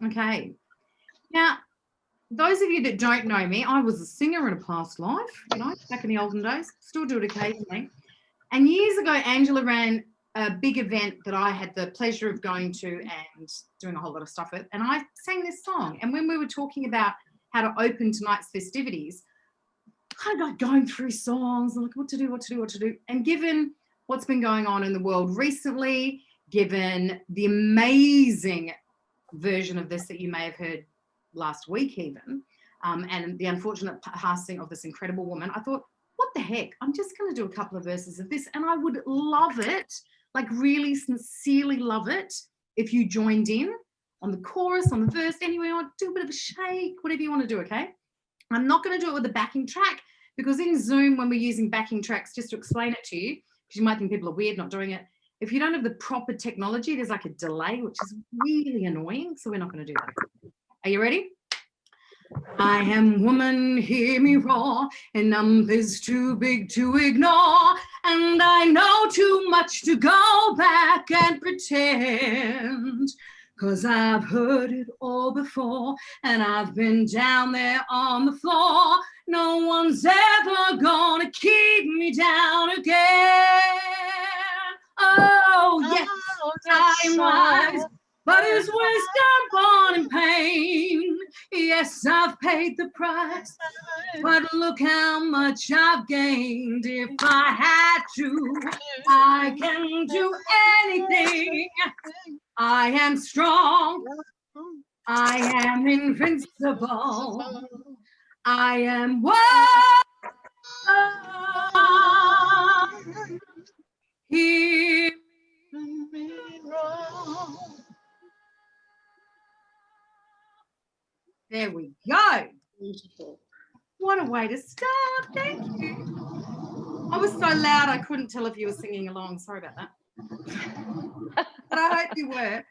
Okay. Now, those of you that don't know me, I was a singer in a past life, back in the olden days. Still do it occasionally. And years ago, Angela ran a big event that I had the pleasure of going to and doing a whole lot of stuff with. And I sang this song. And when we were talking about how to open tonight's festivities, I got going through songs and like what to do. And given what's been going on in the world recently, given the amazing version of this that you may have heard last week even, and the unfortunate passing of this incredible woman, I thought, what the heck? I'm just going to do a couple of verses of this, and I would love it, like really sincerely love it, if you joined in on the chorus, on the verse, anyway, you want to do a bit of a shake, whatever you want to do, okay? I'm not going to do it with a backing track, because in Zoom, when we're using backing tracks, just to explain it to you, because you might think people are weird not doing it, if you don't have the proper technology, there's like a delay, which is really annoying, so we're not going to do that. Are you ready? I am woman, hear me roar, and numbers too big to ignore, and I know too much to go back and pretend, 'cause I've heard it all before, and I've been down there on the floor. No one's ever gonna keep me down again. Oh, yes, time wise, but is wisdom born in pain? Yes, I've paid the price, but look how much I've gained. If I had to, I can do anything. I am strong. I am invincible. I am one. Hear me roar. There we go. Beautiful. What a way to start. Thank you. I was so loud I couldn't tell if you were singing along. Sorry about that. But I hope you were.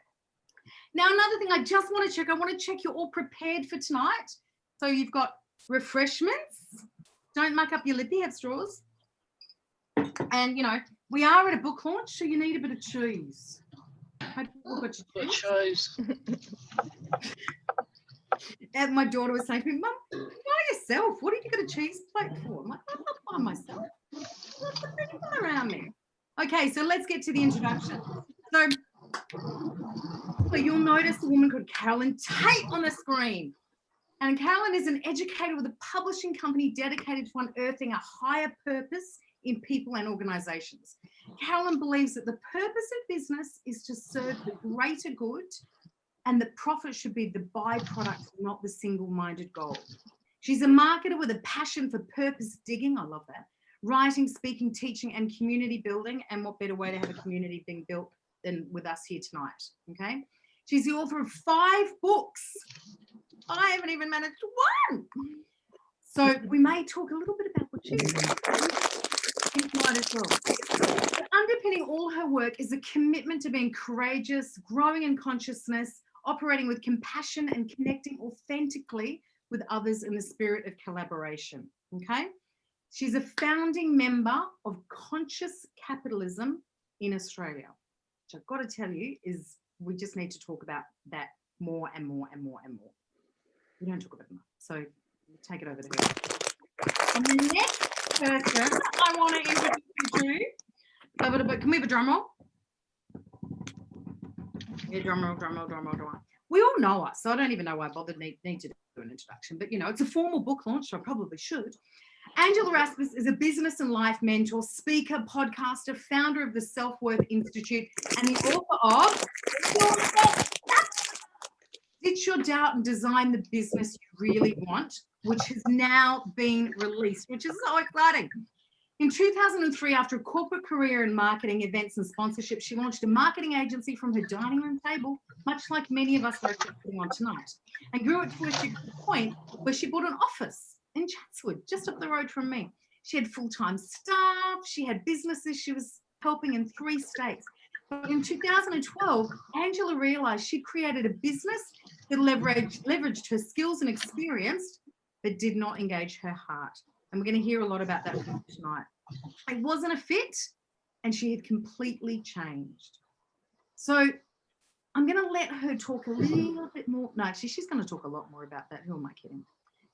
Now, another thing I just want to check, I want to check you're all prepared for tonight. So you've got refreshments. Don't muck up your lippy, have straws. And, we are at a book launch, so you need a bit of cheese. Hope you've got your cheese. And my daughter was saying to me, Mum, by yourself, what did you get a cheese plate for? I'm like, I'm not by myself. Lots of people around me. Okay, so let's get to the introduction. So you'll notice a woman called Carolyn Tate on the screen. And Carolyn is an educator with a publishing company dedicated to unearthing a higher purpose in people and organizations. Carolyn believes that the purpose of business is to serve the greater good, and that profit should be the byproduct, not the single-minded goal. She's a marketer with a passion for purpose digging. I love that. Writing, speaking, teaching, and community building. And what better way to have a community being built than with us here tonight, okay? She's the author of 5 books. I haven't even managed one. So we may talk a little bit about what she's doing tonight as well. But underpinning all her work is a commitment to being courageous, growing in consciousness, operating with compassion, and connecting authentically with others in the spirit of collaboration, okay? She's a founding member of Conscious Capitalism in Australia, which I've got to tell you is we just need to talk about that more and more and more and more. We don't talk about it enough, so take it over to her. And the next person I want to introduce you to, can we have a drum roll? Yeah, drum roll. We all know us, so I don't even know why I bothered need to do an introduction, but it's a formal book launch, so I probably should. Angela Raspass is a business and life mentor, speaker, podcaster, founder of the Self-Worth Institute, and the author of Ditch Your Doubt and Design the Business You Really Want, which has now been released, which is so exciting. In 2003, after a corporate career in marketing, events and sponsorship, she launched a marketing agency from her dining room table, much like many of us are putting on tonight, and grew it to a point where she bought an office in Chatswood, just up the road from me. She had full-time staff, she had businesses, she was helping in 3 states. But in 2012, Angela realised she'd created a business that leveraged her skills and experience, but did not engage her heart. And we're going to hear a lot about that from her tonight. It wasn't a fit, and she had completely changed. So I'm going to let her talk a little bit more. No, actually, she's going to talk a lot more about that. Who am I kidding?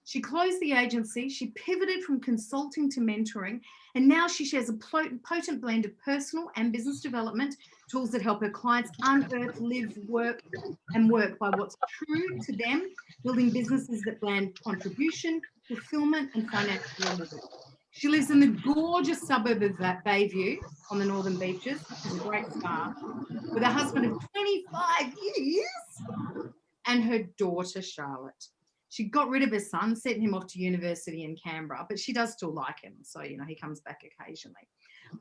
She closed the agency. She pivoted from consulting to mentoring. And now she shares a potent blend of personal and business development tools that help her clients unearth, live, work by what's true to them, building businesses that blend contribution, fulfillment, and financial reward. She lives in the gorgeous suburb of Bayview on the Northern Beaches, which is a great start, with a husband of 25 years and her daughter, Charlotte. She got rid of her son, sent him off to university in Canberra, but she does still like him. So, you know, he comes back occasionally.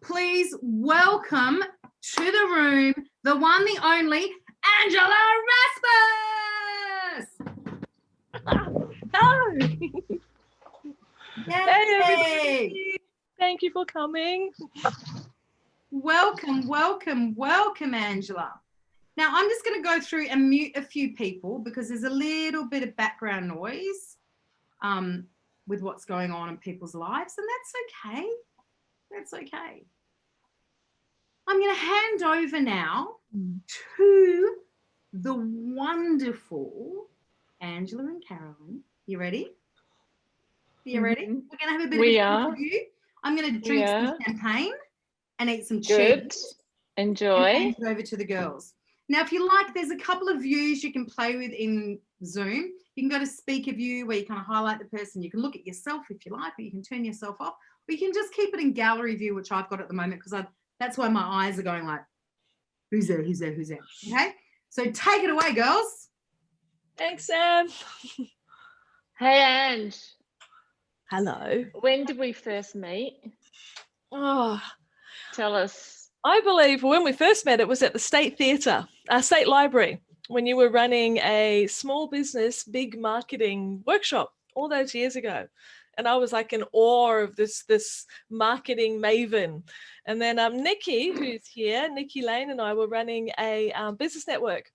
Please welcome to the room the one, the only, Angela Raspass. Hello. Hey, everybody. Thank you for coming. Welcome, welcome, welcome, Angela. Now, I'm just going to go through and mute a few people because there's a little bit of background noise with what's going on in people's lives, and that's okay. That's okay. I'm going to hand over now to the wonderful Angela and Carolyn. You ready? You ready? We're going to have a bit of an interview. I'm going to drink some champagne and eat some cheese. Enjoy. And hand it over to the girls. Now, if you like, there's a couple of views you can play with in Zoom. You can go to speaker view where you kind of highlight the person. You can look at yourself if you like, or you can turn yourself off. Or you can just keep it in gallery view, which I've got at the moment because that's why my eyes are going like, who's there, who's there, who's there? Okay, so take it away, girls. Thanks, Sam. Hey, Ange. Hello. When did we first meet? Oh, tell us. I believe when we first met, it was at the State Theatre, State Library, when you were running a small business, big marketing workshop all those years ago. And I was like in awe of this marketing maven. And then Nikki, who's here, Nikki Lane and I were running a business network.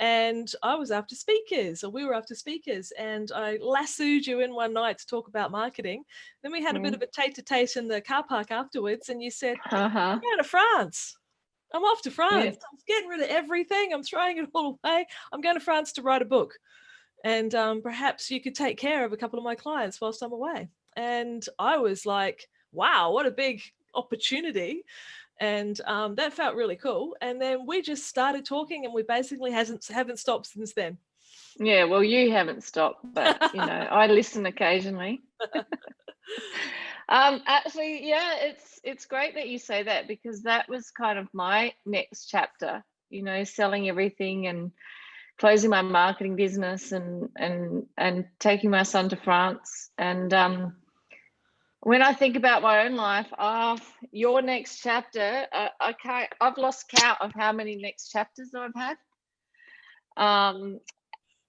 And I was after speakers, or we were after speakers, and I lassoed you in one night to talk about marketing. Then we had a bit of a tete-a-tete in the car park afterwards, and you said, I'm going to France. I'm off to France. Yeah. I'm getting rid of everything. I'm throwing it all away. I'm going to France to write a book. And perhaps you could take care of a couple of my clients whilst I'm away. And I was like, wow, what a big opportunity. And that felt really cool. And then we just started talking, and we basically haven't stopped since then. Yeah, well, you haven't stopped, but you know, I listen occasionally. Actually, yeah, it's great that you say that, because that was kind of my next chapter. You know, selling everything and closing my marketing business and taking my son to France. And when I think about my own life, your next chapter, I've lost count of how many next chapters I've had.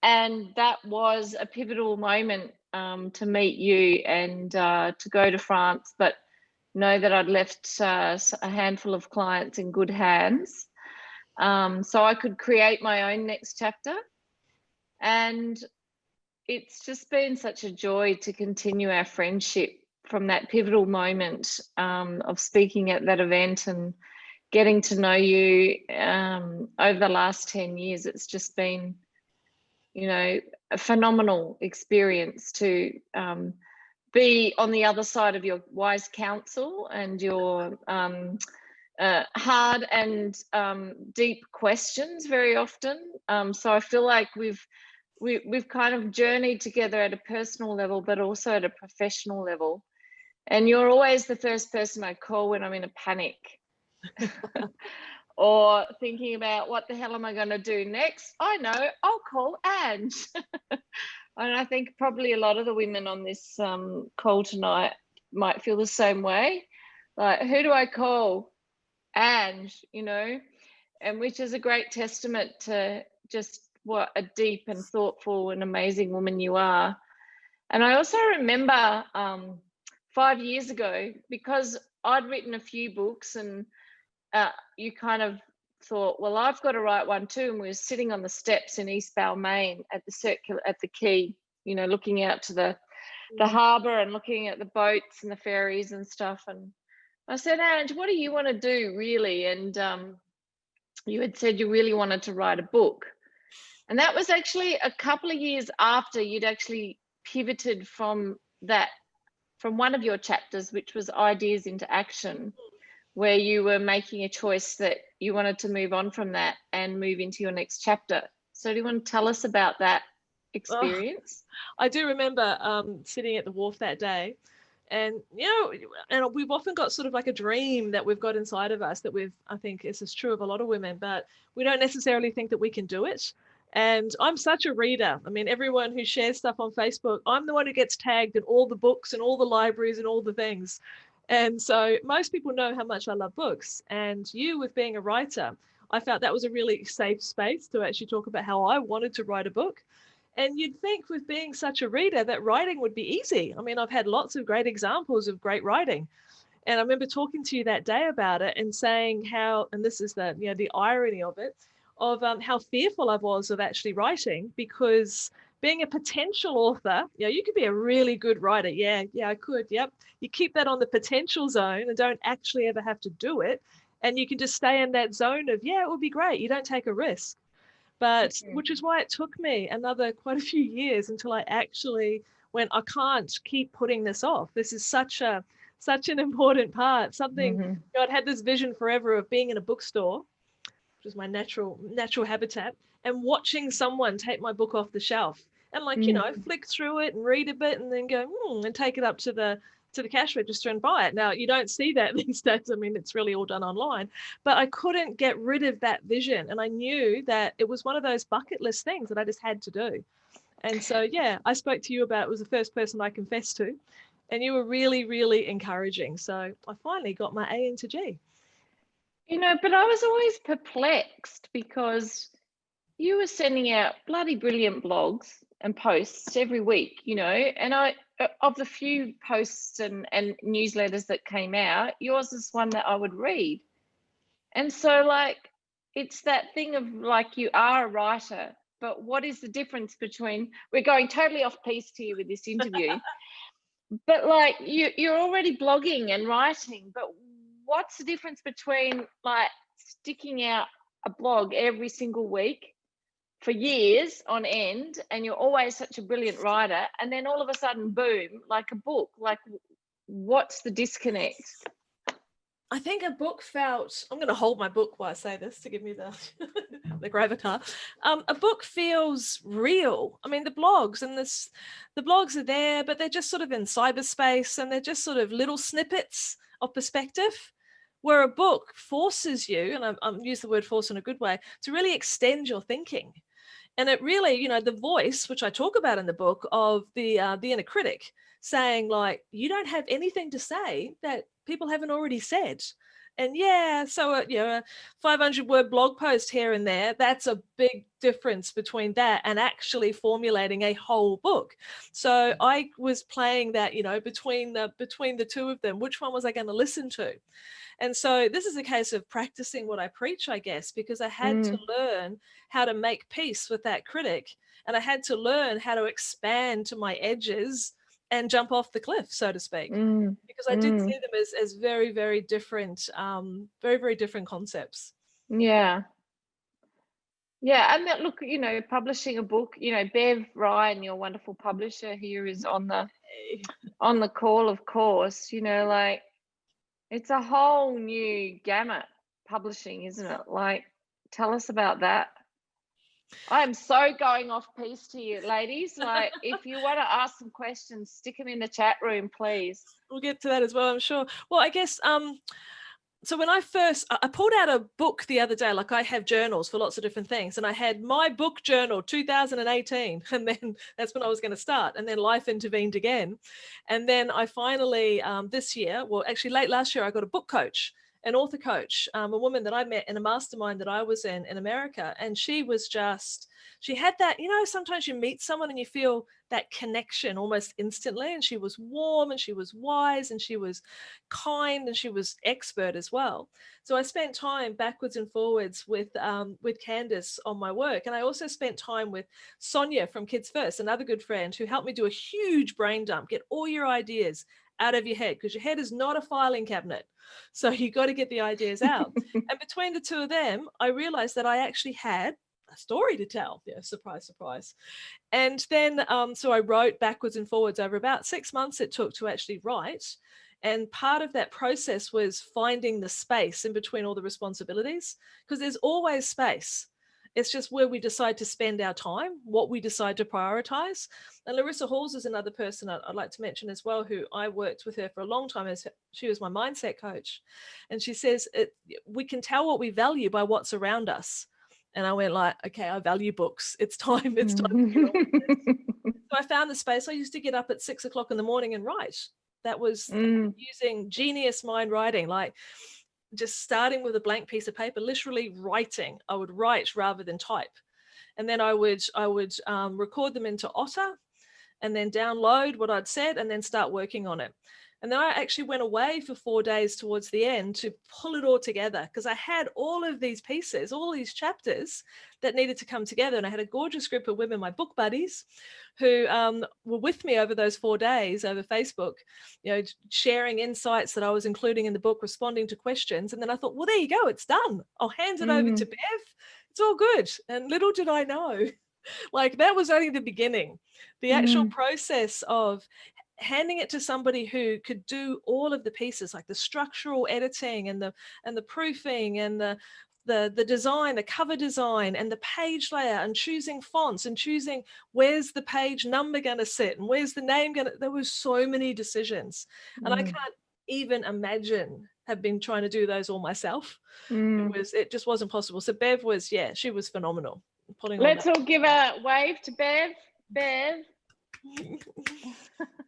And that was a pivotal moment to meet you and to go to France, but know that I'd left a handful of clients in good hands. So I could create my own next chapter. And it's just been such a joy to continue our friendship from that pivotal moment of speaking at that event and getting to know you over the last 10 years. It's just been, you know, a phenomenal experience to be on the other side of your wise counsel and your hard and deep questions very often. So I feel like we've kind of journeyed together at a personal level, but also at a professional level. And you're always the first person I call when I'm in a panic or thinking about what the hell am I going to do next. I know, I'll call Ange. And I think probably a lot of the women on this call tonight might feel the same way. Like, who do I call? Ange, you know, and which is a great testament to just what a deep and thoughtful and amazing woman you are. And I also remember 5 years ago, because I'd written a few books and you kind of thought, well, I've got to write one too. And we were sitting on the steps in East Balmain at the quay, you know, looking out to the harbour and looking at the boats and the ferries and stuff. And I said, Ange, what do you want to do really? And you had said you really wanted to write a book. And that was actually a couple of years after you'd actually pivoted from one of your chapters, which was ideas into action, where you were making a choice that you wanted to move on from that and move into your next chapter. So do you want to tell us about that experience? I do remember sitting at the wharf that day, and and we've often got sort of like a dream that we've got inside of us that I think this is true of a lot of women, but we don't necessarily think that we can do it. And I'm such a reader. I mean, everyone who shares stuff on Facebook, I'm the one who gets tagged in all the books and all the libraries and all the things. And so most people know how much I love books. And you, with being a writer, I felt that was a really safe space to actually talk about how I wanted to write a book. And you'd think with being such a reader that writing would be easy. I mean, I've had lots of great examples of great writing. And I remember talking to you that day about it and saying how, and this is the irony of it, of how fearful I was of actually writing, because being a potential author, you could be a really good writer. Yeah, I could. Yep. You keep that on the potential zone and don't actually ever have to do it. And you can just stay in that zone of, it would be great. You don't take a risk. But which is why it took me another quite a few years until I actually went, I can't keep putting this off. This is such an important part. Something, I'd had this vision forever of being in a bookstore, which is my natural habitat, and watching someone take my book off the shelf and flick through it and read a bit and then go and take it up to the cash register and buy it. Now, you don't see that these days. I mean, it's really all done online, but I couldn't get rid of that vision. And I knew that it was one of those bucket list things that I just had to do. And so, I spoke to you about, it was the first person I confessed to, and you were really, really encouraging. So I finally got my A into G. But I was always perplexed because you were sending out bloody brilliant blogs and posts every week, and of the few posts and newsletters that came out, yours is one that I would read. And so it's that thing of you are a writer, but what is the difference between, we're going totally off piece here with this interview, but you're already blogging and writing, but what's the difference between sticking out a blog every single week for years on end, and you're always such a brilliant writer, and then all of a sudden, boom, like a book? What's the disconnect? I think a book felt, I'm going to hold my book while I say this to give me the gravitas. A book feels real. I mean, the blogs are there, but they're just sort of in cyberspace, and they're just sort of little snippets of perspective, where a book forces you, and I'm use the word force in a good way, to really extend your thinking. And it really, the voice, which I talk about in the book, of the inner critic saying, you don't have anything to say that people haven't already said. And so a 500-word blog post here and there, that's a big difference between that and actually formulating a whole book. So I was playing that, between the two of them, which one was I going to listen to? And so this is a case of practicing what I preach, I guess, because I had to learn how to make peace with that critic, and I had to learn how to expand to my edges and jump off the cliff, so to speak, because I did see them as very, very different, very, very different concepts. Yeah. Yeah, and that, look, publishing a book, Bev Ryan, your wonderful publisher here, is on the call, of course. It's a whole new gamut, publishing, isn't it? Tell us about that. I'm so going off piece to you, ladies. If you want to ask some questions, stick them in the chat room, please. We'll get to that as well, I'm sure. Well, I guess, so when I pulled out a book the other day, I have journals for lots of different things, and I had my book journal 2018, and then that's when I was going to start, and then life intervened again. And then I finally, this year, well, actually late last year, I got a book coach, an author coach, a woman that I met in a mastermind that I was in America. And she was she had that, sometimes you meet someone and you feel that connection almost instantly. And she was warm, and she was wise, and she was kind, and she was expert as well. So I spent time backwards and forwards with Candace on my work. And I also spent time with Sonia from Kids First, another good friend, who helped me do a huge brain dump, get all your ideas out of your head, because your head is not a filing cabinet. So you got to get the ideas out. And between the two of them, I realized that I actually had a story to tell. Yeah, surprise, surprise. And then, so I wrote backwards and forwards over about 6 months it took to actually write. And part of that process was finding the space in between all the responsibilities, because there's always space. It's just where we decide to spend our time, what we decide to prioritize. And Larissa Halls is another person I'd like to mention as well, who I worked with her for a long time as she was my mindset coach. And she says, we can tell what we value by what's around us. And I went like, okay, I value books. It's time to get on with this. So I found the space. I used to get up at 6 o'clock in the morning and write. That was using genius mind writing, like just starting with a blank piece of paper, literally writing. I would write rather than type. And then I would record them into Otter and then download what I'd said and then start working on it. And then I actually went away for 4 days towards the end to pull it all together, because I had all of these pieces, all these chapters that needed to come together. And I had a gorgeous group of women, my book buddies, who were with me over those 4 days over Facebook, sharing insights that I was including in the book, responding to questions. And then I thought, well, there you go, it's done. I'll hand it over to Bev. It's all good. And little did I know, like that was only the beginning. The actual process of handing it to somebody who could do all of the pieces, like the structural editing and the proofing and the design, the cover design and the page layout, and choosing fonts and choosing where's the page number going to sit and where's the name going to, there was so many decisions. And I can't even imagine have been trying to do those all myself. It just wasn't possible. So Bev was, she was phenomenal. Let's all give a wave to Bev.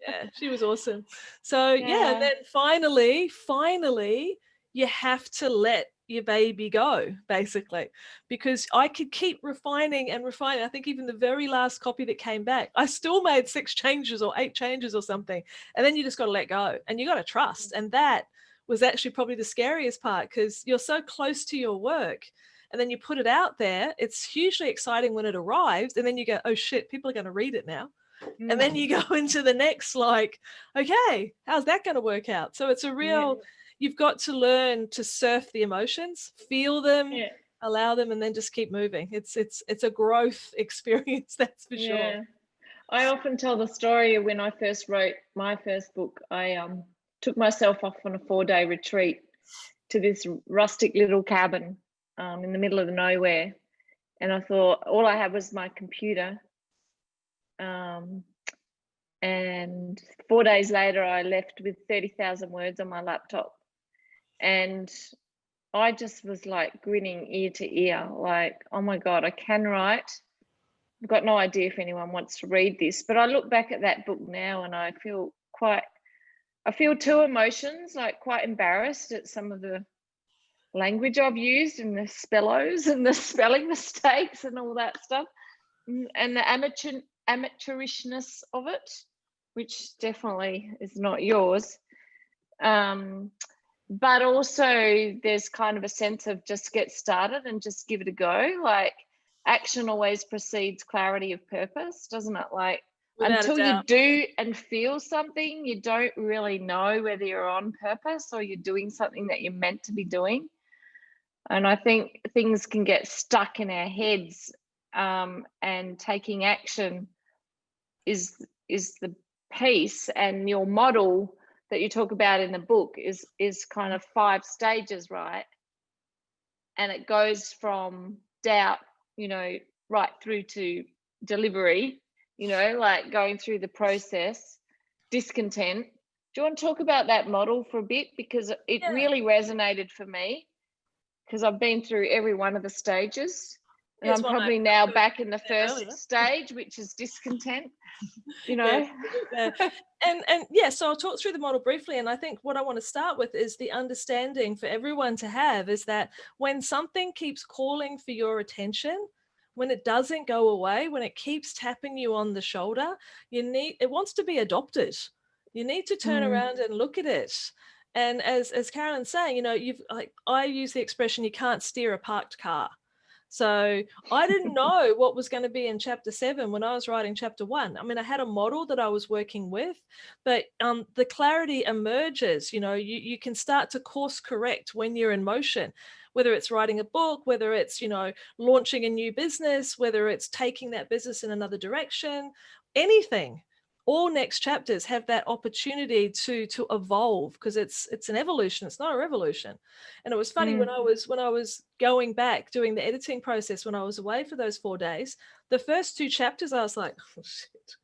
Yeah, she was awesome. So and then finally you have to let your baby go, basically, because I could keep refining and refining. I think even the very last copy that came back, I still made 6 changes or 8 changes or something. And then you just got to let go and you got to trust. And that was actually probably the scariest part, because you're so close to your work and then you put it out there. It's hugely exciting when it arrives, and then you go, oh shit, people are going to read it now. And then you go into the next, like, okay, how's that going to work out? So it's a real, you've got to learn to surf the emotions, feel them, allow them, and then just keep moving. It's a growth experience, that's for sure. I often tell the story of when I first wrote my first book. I took myself off on a 4-day retreat to this rustic little cabin in the middle of nowhere. And I thought all I had was my computer. And 4 days later, I left with 30,000 words on my laptop. And I just was like grinning ear to ear, like, oh my God, I can write. I've got no idea if anyone wants to read this. But I look back at that book now and I feel 2 emotions, like quite embarrassed at some of the language I've used and the spellos and the spelling mistakes and all that stuff. And the amateurishness of it, which definitely is not yours. But also there's kind of a sense of just get started and just give it a go. Like action always precedes clarity of purpose, doesn't it? Like until you do and feel something, you don't really know whether you're on purpose or you're doing something that you're meant to be doing. And I think things can get stuck in our heads, and taking action is the piece. And your model that you talk about in the book is kind of 5 stages, right? And it goes from doubt, right through to delivery, like going through the process, discontent. Do you want to talk about that model for a bit? Because it really resonated for me, because I've been through every one of the stages. And I'm probably now back in the first stage, which is discontent, And so I'll talk through the model briefly. And I think what I want to start with is the understanding for everyone to have is that when something keeps calling for your attention, when it doesn't go away, when it keeps tapping you on the shoulder, it wants to be adopted. You need to turn around and look at it. And as Carolyn's saying, I use the expression, you can't steer a parked car. So I didn't know what was going to be in chapter 7 when I was writing chapter 1. I mean, I had a model that I was working with, but the clarity emerges. You can start to course correct when you're in motion, whether it's writing a book, whether it's, launching a new business, whether it's taking that business in another direction, anything. All next chapters have that opportunity to evolve, because it's an evolution. It's not a revolution. And it was funny when I was going back doing the editing process when I was away for those 4 days, the first 2 chapters I was like, oh, shit,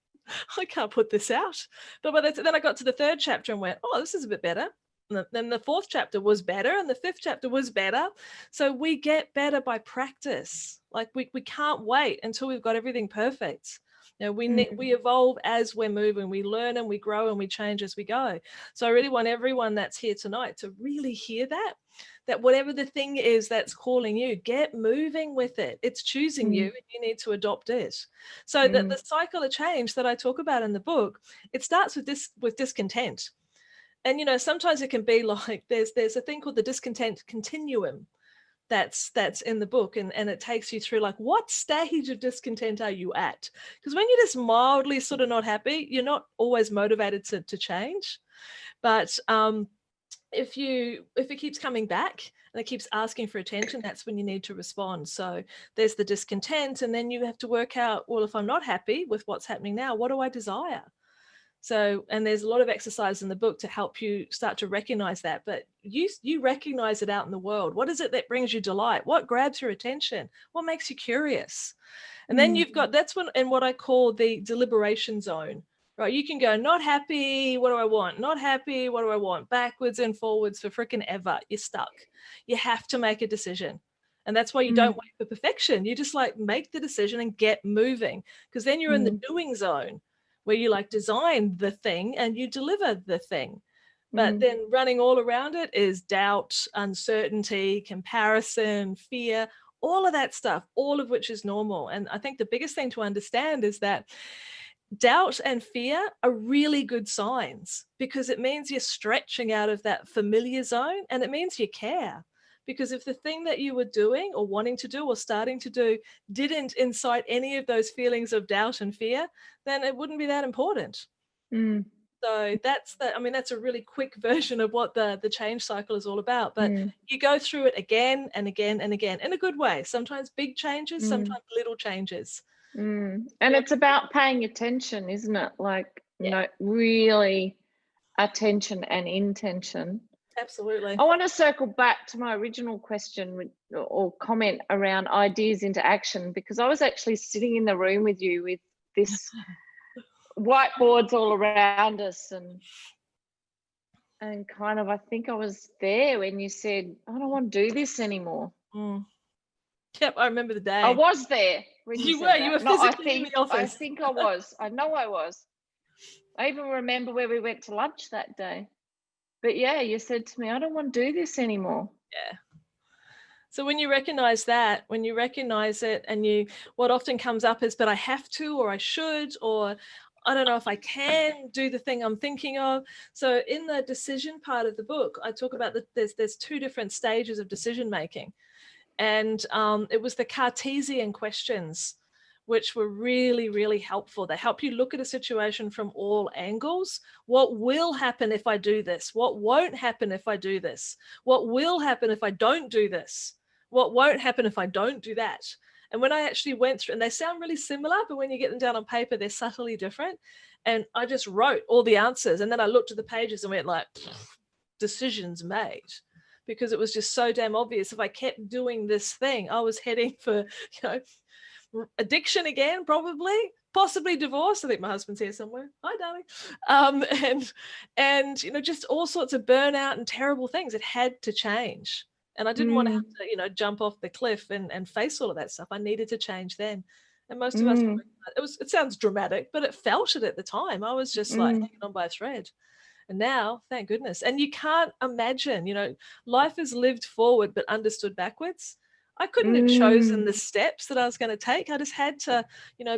I can't put this out. But then I got to the 3rd chapter and went, oh, this is a bit better. And then the 4th chapter was better, and the 5th chapter was better. So we get better by practice. Like we can't wait until we've got everything perfect. We evolve as we're moving. We learn and we grow and we change as we go. So I really want everyone that's here tonight to really hear that whatever the thing is that's calling you, get moving with it. It's choosing you, and you need to adopt it. So the cycle of change that I talk about in the book, it starts with discontent. And, sometimes it can be like there's a thing called the discontent continuum that's in the book, and it takes you through like, what stage of discontent are you at? Because when you're just mildly sort of not happy, you're not always motivated to change. But if it keeps coming back and it keeps asking for attention, that's when you need to respond. So there's the discontent, and then you have to work out, well, if I'm not happy with what's happening now, what do I desire? So, and there's a lot of exercise in the book to help you start to recognize that, but you recognize it out in the world. What is it that brings you delight? What grabs your attention? What makes you curious? And then you've got, that's when, in what I call the deliberation zone, right? You can go, not happy, what do I want? Not happy, what do I want? Backwards and forwards for freaking ever. You're stuck. You have to make a decision. And that's why you don't wait for perfection. You just like make the decision and get moving, because then you're in the doing zone, where you like design the thing and you deliver the thing. But then running all around it is doubt, uncertainty, comparison, fear, all of that stuff, all of which is normal. And I think the biggest thing to understand is that doubt and fear are really good signs, because it means you're stretching out of that familiar zone, and it means you care. Because if the thing that you were doing or wanting to do or starting to do didn't incite any of those feelings of doubt and fear, then it wouldn't be that important. So that's a really quick version of what the change cycle is all about. But you go through it again and again and again in a good way. Sometimes big changes, sometimes little changes. And it's about paying attention, isn't it? Like, really attention and intention. Absolutely. I want to circle back to my original question or comment around ideas into action, because I was actually sitting in the room with you with this whiteboards all around us, and kind of, I think I was there when you said, I don't want to do this anymore. Yep, I remember the day. I was there when you were physically in the office. I think I was. I know I was. I even remember where we went to lunch that day. But yeah, you said to me, I don't want to do this anymore. Yeah. So when you recognize that, when you recognize it, and what often comes up is, but I have to, or I should, or I don't know if I can do the thing I'm thinking of. So in the decision part of the book, I talk about that there's 2 different stages of decision making. And it was the Cartesian questions, which were really, really helpful. They help you look at a situation from all angles. What will happen if I do this? What won't happen if I do this? What will happen if I don't do this? What won't happen if I don't do that? And when I actually went through, and they sound really similar, but when you get them down on paper, they're subtly different. And I just wrote all the answers. And then I looked at the pages and went like, decisions made. Because it was just so damn obvious. If I kept doing this thing, I was heading for, addiction again, probably, possibly divorce. I think my husband's here somewhere. Hi, darling. And just all sorts of burnout and terrible things. It had to change. And I didn't want to have to, jump off the cliff and face all of that stuff. I needed to change then. And most of us, it sounds dramatic, but it felt it at the time. I was just like hanging on by a thread. And now, thank goodness. And you can't imagine, life is lived forward, but understood backwards. I couldn't have chosen the steps that I was going to take. I just had to,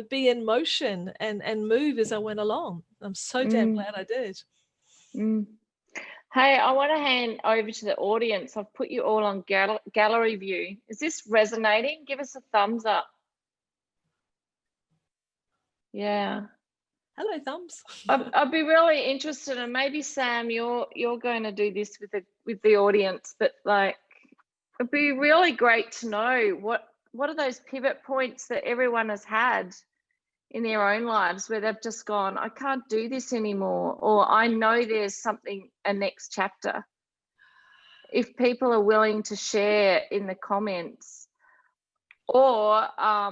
be in motion and move as I went along. I'm so damn glad I did. Hey, I want to hand over to the audience. I've put you all on gallery view. Is this resonating? Give us a thumbs up. Yeah. Hello, thumbs. I'd be really interested, and maybe Sam, you're going to do this with the audience, but like, it'd be really great to know what are those pivot points that everyone has had in their own lives where they've just gone, I can't do this anymore, or I know there's something, a next chapter. If people are willing to share in the comments, or I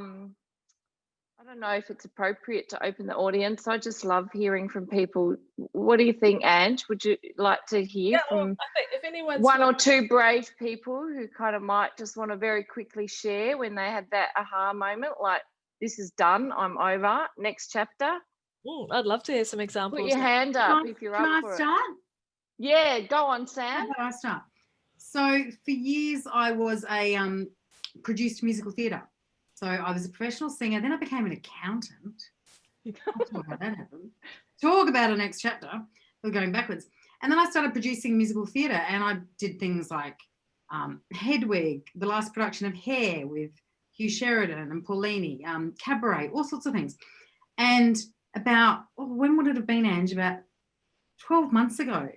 don't know if it's appropriate to open the audience. I just love hearing from people. What do you think, Ange? Would you like to hear from I think if anyone's one or two brave people who kind of might just want to very quickly share when they had that aha moment, like, this is done, I'm over, next chapter? I'd love to hear some examples. Put your hand up if you're up for it. Can I start? Yeah, go on, Sam. How about I start? So for years I was a produced musical theatre. So I was a professional singer. Then I became an accountant. I'll talk about that happened. Talk about a next chapter. We're going backwards. And then I started producing musical theatre, and I did things like Hedwig, the last production of Hair with Hugh Sheridan and Paulini, Cabaret, all sorts of things. And about, when would it have been, Ange? About 12 months ago.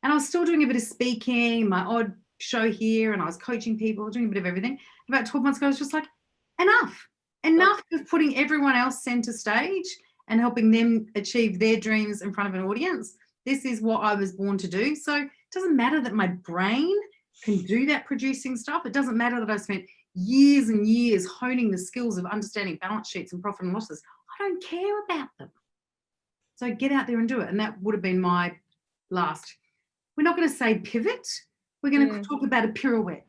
And I was still doing a bit of speaking, my odd show here, and I was coaching people, doing a bit of everything. About 12 months ago, I was just like, enough of putting everyone else center stage and helping them achieve their dreams in front of an audience. This is what I was born to do. So it doesn't matter that my brain can do that producing stuff. It doesn't matter that I spent years and years honing the skills of understanding balance sheets and profit and losses. I don't care about them. So get out there and do it. And that would have been my last. We're not going to say pivot. We're going to talk about a pirouette.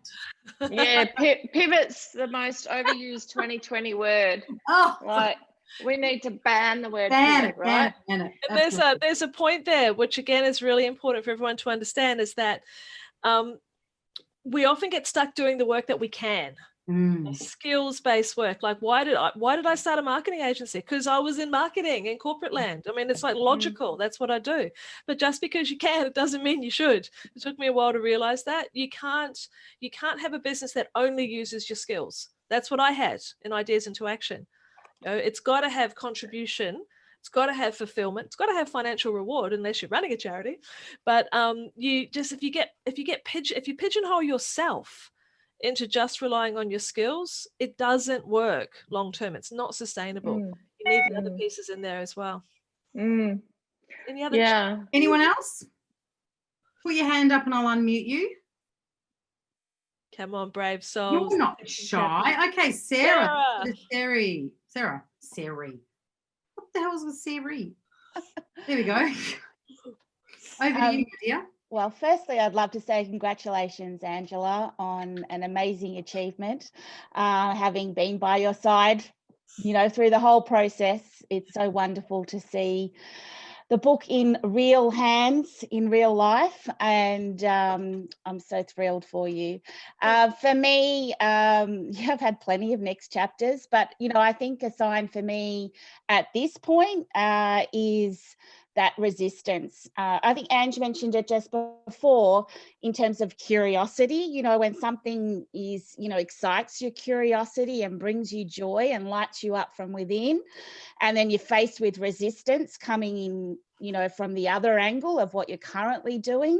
Yeah, pivot's the most overused 2020 word. Oh, like, we need to ban the word pivot, right? Ban it. And there's a point there, which again is really important for everyone to understand, is that we often get stuck doing the work that we can. Skills-based work. Like, why did I start a marketing agency? Because I was in marketing in corporate land. I mean, it's like logical. That's what I do. But just because you can, it doesn't mean you should. It took me a while to realize that you can't have a business that only uses your skills. That's what I had in Ideas into Action. You know, it's got to have contribution. It's got to have fulfillment. It's got to have financial reward, unless you're running a charity. But if you pigeonhole yourself into just relying on your skills, it doesn't work long term. It's not sustainable. You need the other pieces in there as well. Any other? Yeah. Anyone else? Put your hand up and I'll unmute you. Come on, brave souls. You're not shy. Okay, Sarah. Sarah. What the hell was with Siri? There we go. Over to you, dear. Well, firstly, I'd love to say congratulations, Angela, on an amazing achievement. Having been by your side, through the whole process, it's so wonderful to see the book in real hands, in real life, and I'm so thrilled for you. For me, I've had plenty of next chapters, but, I think a sign for me at this point is that resistance. I think Ange mentioned it just before in terms of curiosity, when something is, excites your curiosity and brings you joy and lights you up from within, and then you're faced with resistance coming in, from the other angle of what you're currently doing,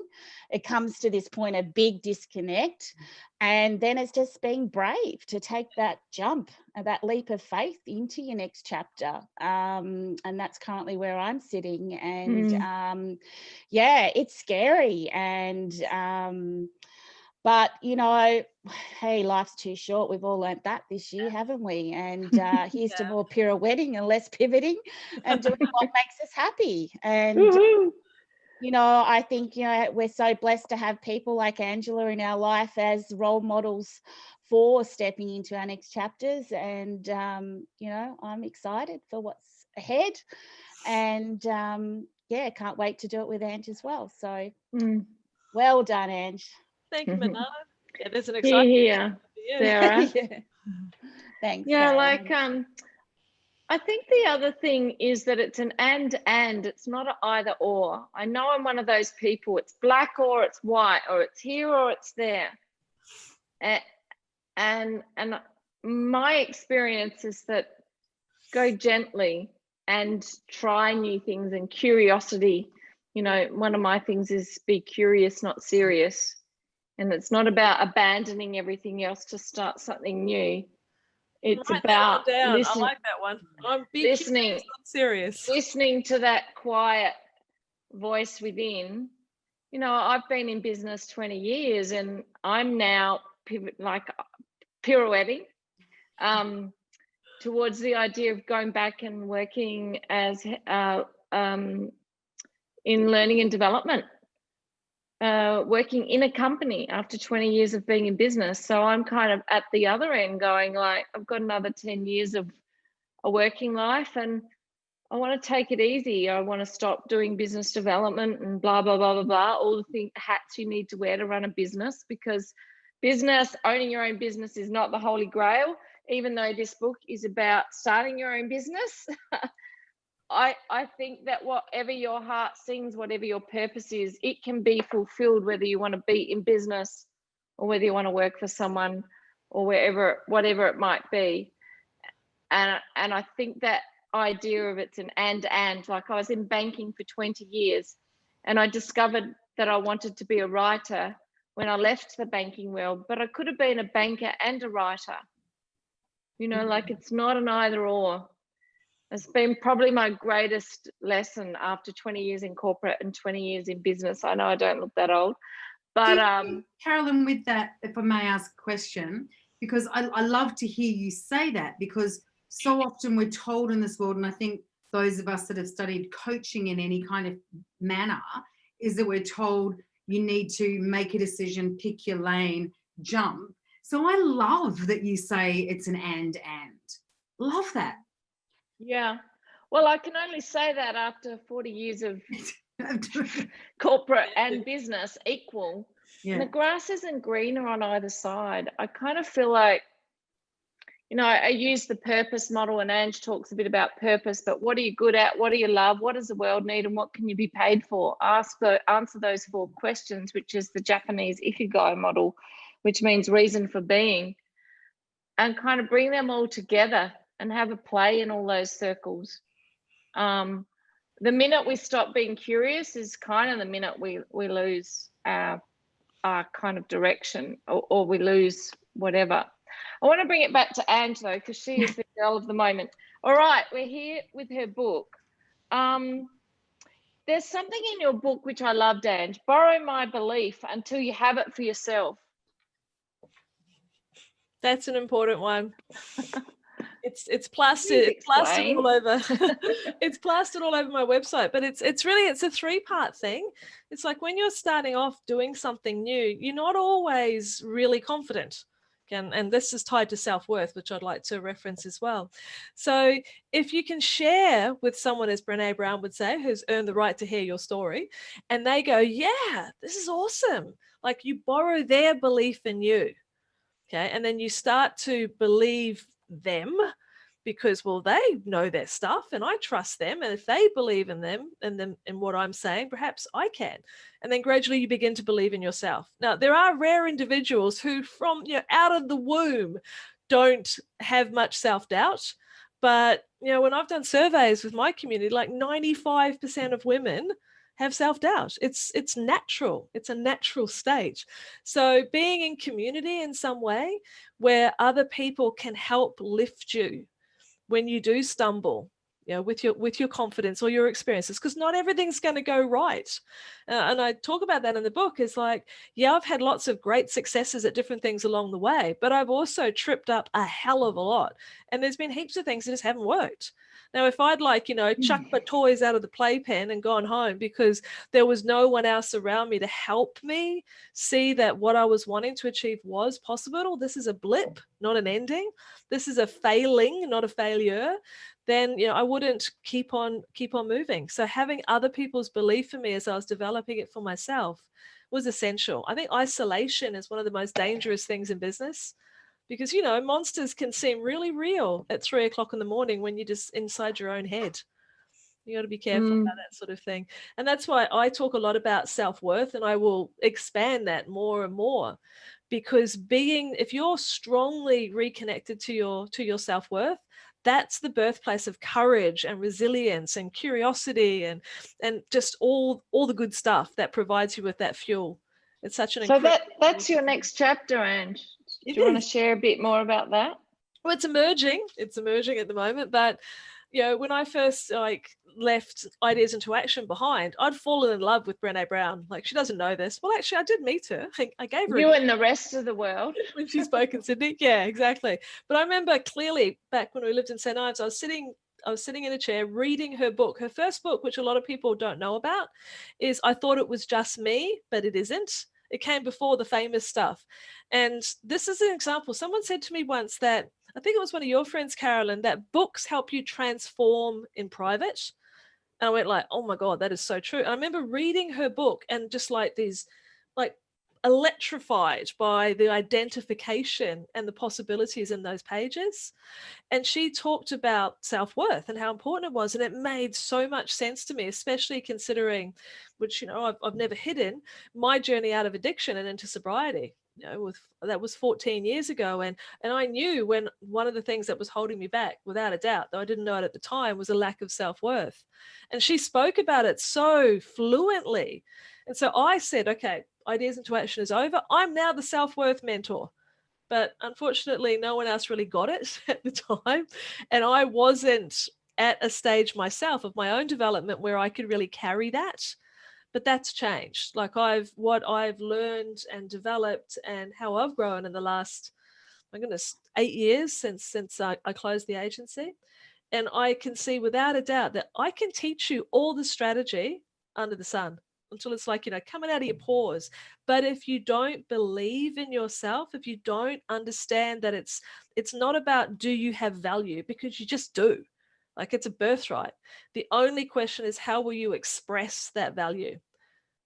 it comes to this point of big disconnect. And then it's just being brave to take that jump, that leap of faith into your next chapter. And that's currently where I'm sitting. And it's scary. And but, hey, life's too short. We've all learnt that this year, haven't we? And here's to more pirouetting and less pivoting and doing what makes us happy. And I think, we're so blessed to have people like Angela in our life as role models for stepping into our next chapters. And, I'm excited for what's ahead. And, can't wait to do it with Ange as well. So well done, Ange. Thank you, Manala. Yeah, there's an exciting Sarah. Thanks. Yeah, Sarah. like I think the other thing is that it's an and it's not an either or. I know I'm one of those people. It's black or it's white, or it's here or it's there. And my experience is that go gently and try new things, and curiosity. You know, one of my things is be curious, not serious. And it's not about abandoning everything else to start something new. It's Write about that one down. listen, I like that one. I'm listening, curious, not serious. listening to that quiet voice within. You know, I've been in business 20 years and I'm now pirouetting towards the idea of going back and working as in learning and development, working in a company after 20 years of being in business. So I'm kind of at the other end going like, I've got another 10 years of a working life and I want to take it easy. I want to stop doing business development and blah, blah, blah, blah, blah, all the hats you need to wear to run a business, because owning your own business is not the holy grail, even though this book is about starting your own business. I think that whatever your heart sings, whatever your purpose is, it can be fulfilled, whether you want to be in business or whether you want to work for someone or whatever it might be. And I think that idea of it's an and like I was in banking for 20 years and I discovered that I wanted to be a writer when I left the banking world, but I could have been a banker and a writer. You know, like it's not an either or. It's been probably my greatest lesson after 20 years in corporate and 20 years in business. I know I don't look that old, but Carolyn, with that, if I may ask a question, because I love to hear you say that, because so often we're told in this world, and I think those of us that have studied coaching in any kind of manner, is that we're told you need to make a decision, pick your lane, jump. So I love that you say it's an and. Love that. Yeah. Well, I can only say that after 40 years of corporate and business equal. Yeah. And the grass isn't greener on either side. I kind of feel like, you know, I use the purpose model, and Ange talks a bit about purpose, but what are you good at? What do you love? What does the world need? And what can you be paid for? Answer those 4 questions, which is the Japanese Ikigai model, which means reason for being, and kind of bring them all together and have a play in all those circles. The minute we stop being curious is kind of the minute we lose our kind of direction, or we lose whatever. I want to bring it back to Ange though, because she is the girl of the moment. All right, we're here with her book. There's something in your book which I loved, Ange. Borrow my belief until you have it for yourself. That's an important one. It's plastered all over. It's plastered all over my website, but it's a 3-part thing. It's like when you're starting off doing something new, you're not always really confident. And this is tied to self-worth, which I'd like to reference as well. So if you can share with someone, as Brene Brown would say, who's earned the right to hear your story, and they go, yeah, this is awesome. Like you borrow their belief in you. Okay. And then you start to believe them because, well, they know their stuff and I trust them. And if they believe in them and in what I'm saying, perhaps I can. And then gradually you begin to believe in yourself. Now, there are rare individuals who from, out of the womb don't have much self-doubt. But, when I've done surveys with my community, like 95% of women have self-doubt. It's natural. It's a natural state. So being in community in some way where other people can help lift you when you do stumble, with your confidence or your experiences, because not everything's going to go right. And I talk about that in the book. Is like, I've had lots of great successes at different things along the way, but I've also tripped up a hell of a lot. And there's been heaps of things that just haven't worked. Now, if I'd chucked my toys out of the playpen and gone home because there was no one else around me to help me see that what I was wanting to achieve was possible, this is a blip, not an ending. This is a failing, not a failure. Then, I wouldn't keep on moving. So having other people's belief in me as I was developing it for myself was essential. I think isolation is one of the most dangerous things in business, because, you know, monsters can seem really real at 3 o'clock in the morning when you're just inside your own head. You got to be careful about that sort of thing. And that's why I talk a lot about self-worth, and I will expand that more and more, because if you're strongly reconnected to your self-worth, that's the birthplace of courage and resilience and curiosity and just all the good stuff that provides you with that fuel. It's such an incredible. So that's your next chapter, Ange. Do you want to share a bit more about that? Well, it's emerging at the moment, but you know, when I first left Ideas into Action behind, I'd fallen in love with Brené Brown. Like, she doesn't know this. Well, actually, I did meet her. I gave her you and the rest of the world when she spoke in Sydney. Yeah, exactly. But I remember clearly back when we lived in St. Ives, I was sitting in a chair reading her book. Her first book, which a lot of people don't know about, is I Thought It Was Just Me, but it isn't. It came before the famous stuff. And this is an example. Someone said to me once that, I think it was one of your friends, Carolyn, that books help you transform in private. And I went like, oh my God, that is so true. And I remember reading her book and just electrified by the identification and the possibilities in those pages. And she talked about self-worth and how important it was. And it made so much sense to me, especially considering, which, you know, I've never hidden, my journey out of addiction and into sobriety. You know, that was 14 years ago. And I knew when one of the things that was holding me back, without a doubt, though I didn't know it at the time, was a lack of self-worth. And she spoke about it so fluently. And so I said, okay, Ideas into Action is over. I'm now the self-worth mentor. But unfortunately, no one else really got it at the time. And I wasn't at a stage myself of my own development where I could really carry that. But that's changed. Like what I've learned and developed and how I've grown in the last, my goodness, 8 years since I closed the agency. And I can see without a doubt that I can teach you all the strategy under the sun until it's like, you know, coming out of your pores. But if you don't believe in yourself, if you don't understand that it's not about do you have value, because you just do. Like, it's a birthright. The only question is, how will you express that value?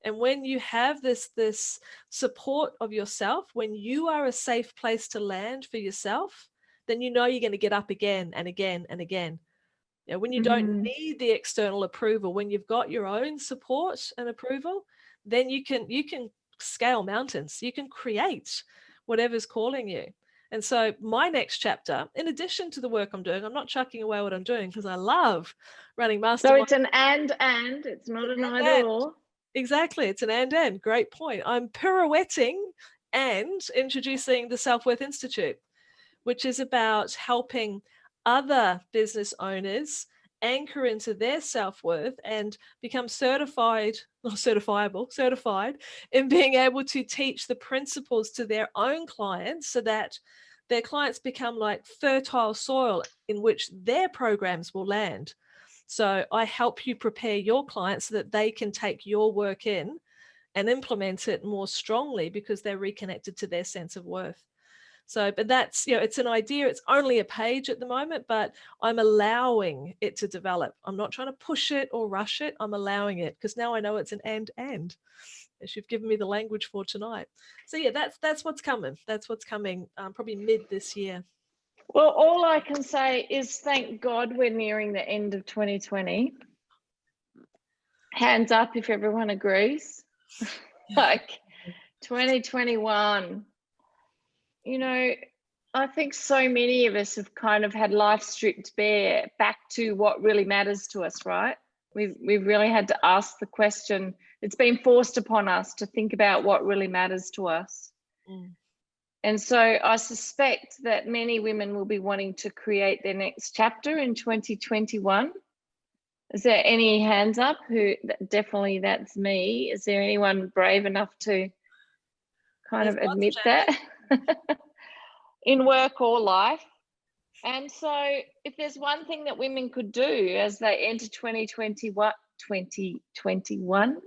And when you have this support of yourself, when you are a safe place to land for yourself, then you know you're going to get up again and again and again. You know, when you don't need the external approval, when you've got your own support and approval, then you can scale mountains. You can create whatever's calling you. And so my next chapter, in addition to the work I'm doing, I'm not chucking away what I'm doing because I love running masterminds. So it's an and, it's not an either or. Exactly. It's an and. Great point. I'm pirouetting and introducing the Self-Worth Institute, which is about helping other business owners anchor into their self-worth and become certified in being able to teach the principles to their own clients so that their clients become like fertile soil in which their programs will land. So I help you prepare your clients so that they can take your work in and implement it more strongly because they're reconnected to their sense of worth. So, but that's, you know, it's an idea. It's only a page at the moment, but I'm allowing it to develop. I'm not trying to push it or rush it. I'm allowing it because now I know it's an and, as you've given me the language for tonight. So yeah, that's what's coming. That's what's coming probably mid this year. Well, all I can say is thank God we're nearing the end of 2020. Hands up if everyone agrees. Like 2021, you know, I think so many of us have kind of had life stripped bare back to what really matters to us, right? We've really had to ask the question. It's been forced upon us to think about what really matters to us. And so I suspect that many women will be wanting to create their next chapter in 2021. Is there any hands up? Definitely that's me. Is there anyone brave enough to kind of admit that in work or life? And so if there's one thing that women could do as they enter 2021,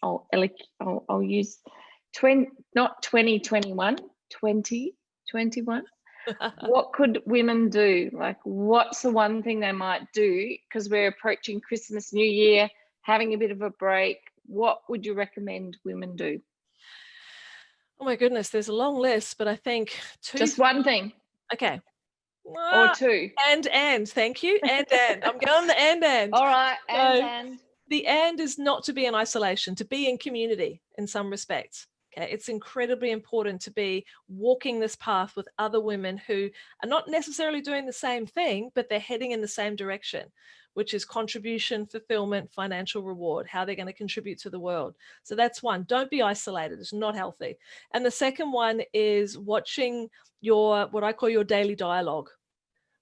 I'll use not 2021, 2021. What could women do? Like, what's the one thing they might do? Because we're approaching Christmas, New Year, having a bit of a break. What would you recommend women do? Oh my goodness, there's a long list, but I think just one thing. Okay. Or 2? And thank you. And I'm going the and. All right. So And. the and is not to be in isolation, to be in community in some respects. Okay, it's incredibly important to be walking this path with other women who are not necessarily doing the same thing, but they're heading in the same direction, which is contribution, fulfillment, financial reward, how they're going to contribute to the world. So that's one. Don't be isolated. It's not healthy. And the second one is watching your, what I call your daily dialogue.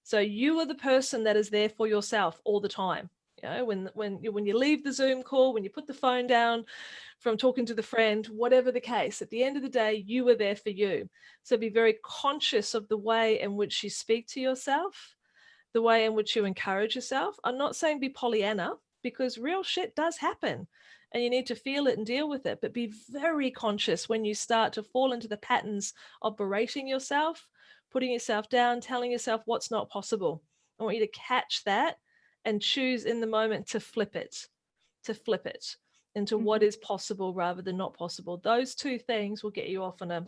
So you are the person that is there for yourself all the time. You know, when you leave the Zoom call, when you put the phone down from talking to the friend, whatever the case, at the end of the day, you are there for you. So be very conscious of the way in which you speak to yourself, the way in which you encourage yourself. I'm not saying be Pollyanna, because real shit does happen and you need to feel it and deal with it, but be very conscious when you start to fall into the patterns of berating yourself, putting yourself down, telling yourself what's not possible. I want you to catch that and choose in the moment to flip it into what is possible rather than not possible. Those two things will get you off on a,